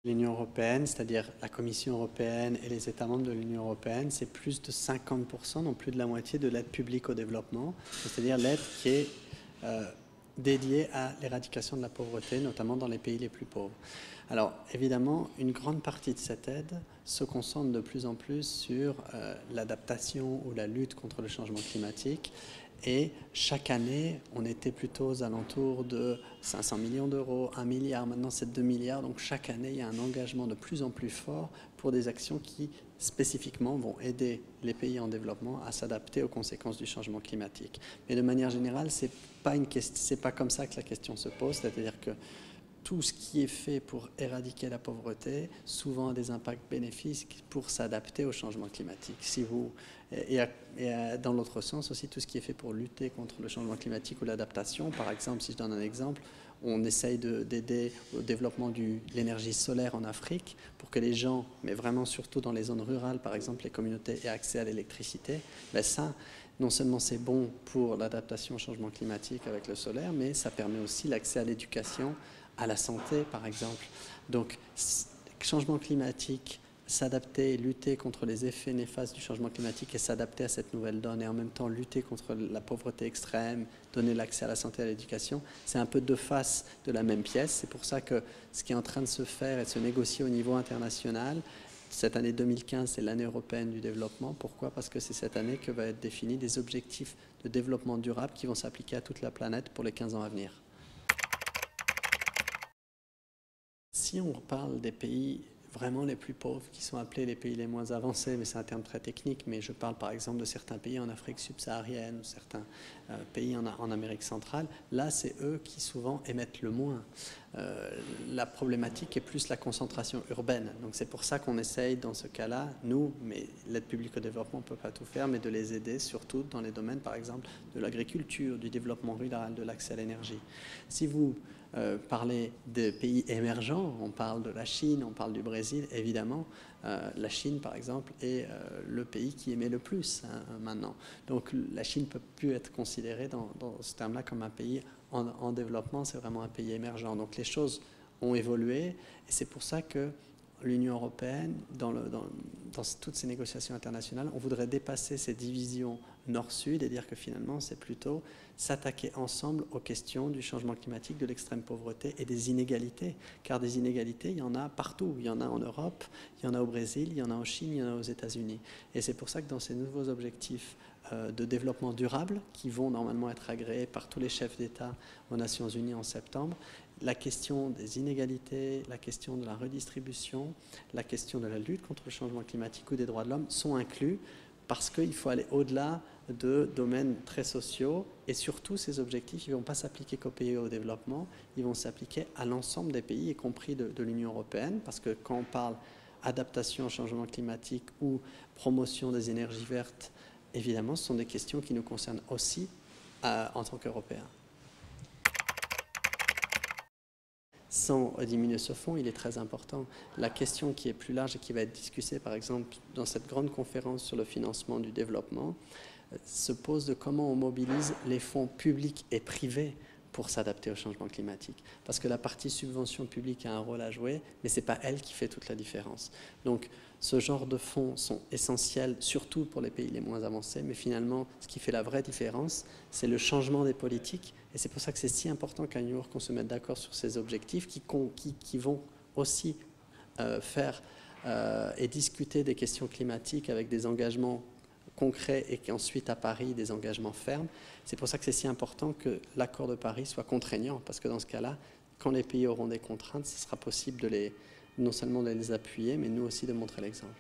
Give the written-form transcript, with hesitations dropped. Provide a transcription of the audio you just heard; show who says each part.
Speaker 1: L'Union européenne, c'est-à-dire la Commission européenne et les États membres de l'Union européenne, c'est plus de 50%, donc plus de la moitié de l'aide publique au développement, c'est-à-dire l'aide qui est dédiée à l'éradication de la pauvreté, notamment dans les pays les plus pauvres. Alors évidemment, une grande partie de cette aide se concentre de plus en plus sur l'adaptation ou la lutte contre le changement climatique. Et chaque année, on était plutôt aux alentours de 500 millions d'euros, 1 milliard, maintenant c'est 2 milliards. Donc chaque année, il y a un engagement de plus en plus fort pour des actions qui spécifiquement vont aider les pays en développement à s'adapter aux conséquences du changement climatique. Mais de manière générale, c'est pas comme ça que la question se pose, c'est-à-dire que tout ce qui est fait pour éradiquer la pauvreté, souvent a des impacts bénéfiques pour s'adapter au changement climatique. Et dans l'autre sens aussi, tout ce qui est fait pour lutter contre le changement climatique ou l'adaptation, par exemple, si je donne un exemple, on essaye d'aider au développement de l'énergie solaire en Afrique pour que les gens, mais vraiment surtout dans les zones rurales, par exemple les communautés, aient accès à l'électricité. Ben ça, non seulement c'est bon pour l'adaptation au changement climatique avec le solaire, mais ça permet aussi l'accès à l'éducation, à la santé, par exemple. Donc, changement climatique, s'adapter, lutter contre les effets néfastes du changement climatique et s'adapter à cette nouvelle donne et en même temps lutter contre la pauvreté extrême, donner l'accès à la santé et à l'éducation, c'est un peu deux faces de la même pièce. C'est pour ça que ce qui est en train de se faire et de se négocier au niveau international, cette année 2015, c'est l'année européenne du développement. Pourquoi? Parce que c'est cette année que vont être définis des objectifs de développement durable qui vont s'appliquer à toute la planète pour les 15 ans à venir. Si on parle des pays vraiment les plus pauvres, qui sont appelés les pays les moins avancés, mais c'est un terme très technique, mais je parle par exemple de certains pays en Afrique subsaharienne, ou certains pays en Amérique centrale, là c'est eux qui souvent émettent le moins. La problématique est plus la concentration urbaine, donc c'est pour ça qu'on essaye dans ce cas-là, nous, mais l'aide publique au développement ne peut pas tout faire, mais de les aider surtout dans les domaines par exemple de l'agriculture, du développement rural, de l'accès à l'énergie. Si vous parler des pays émergents, on parle de la Chine, on parle du Brésil, évidemment, la Chine par exemple est le pays qui émet le plus maintenant. Donc la Chine ne peut plus être considérée dans ce terme-là comme un pays en développement, c'est vraiment un pays émergent. Donc les choses ont évolué et c'est pour ça que l'Union européenne, dans toutes ces négociations internationales, on voudrait dépasser ces divisions nord-sud et dire que finalement, c'est plutôt s'attaquer ensemble aux questions du changement climatique, de l'extrême pauvreté et des inégalités. Car des inégalités, il y en a partout. Il y en a en Europe, il y en a au Brésil, il y en a en Chine, il y en a aux États-Unis. Et c'est pour ça que dans ces nouveaux objectifs de développement durable, qui vont normalement être agréés par tous les chefs d'État aux Nations Unies en septembre, la question des inégalités, la question de la redistribution, la question de la lutte contre le changement climatique ou des droits de l'homme sont inclus parce qu'il faut aller au-delà de domaines très sociaux et surtout ces objectifs, ils ne vont pas s'appliquer qu'aux pays au développement, ils vont s'appliquer à l'ensemble des pays, y compris de l'Union européenne, parce que quand on parle adaptation au changement climatique ou promotion des énergies vertes, évidemment, ce sont des questions qui nous concernent aussi en tant qu'Européens. Sans diminuer ce fonds, il est très important. La question qui est plus large et qui va être discutée, par exemple, dans cette grande conférence sur le financement du développement, se pose de comment on mobilise les fonds publics et privés pour s'adapter au changement climatique. Parce que la partie subvention publique a un rôle à jouer, mais ce n'est pas elle qui fait toute la différence. Donc, ce genre de fonds sont essentiels, surtout pour les pays les moins avancés, mais finalement, ce qui fait la vraie différence, c'est le changement des politiques. Et c'est pour ça que c'est si important qu'à New York, on se mette d'accord sur ces objectifs qui vont aussi faire et discuter des questions climatiques avec des engagements concrets et qu'ensuite à Paris des engagements fermes. C'est pour ça que c'est si important que l'accord de Paris soit contraignant, parce que dans ce cas-là, quand les pays auront des contraintes, ce sera possible non seulement de les appuyer, mais nous aussi de montrer l'exemple.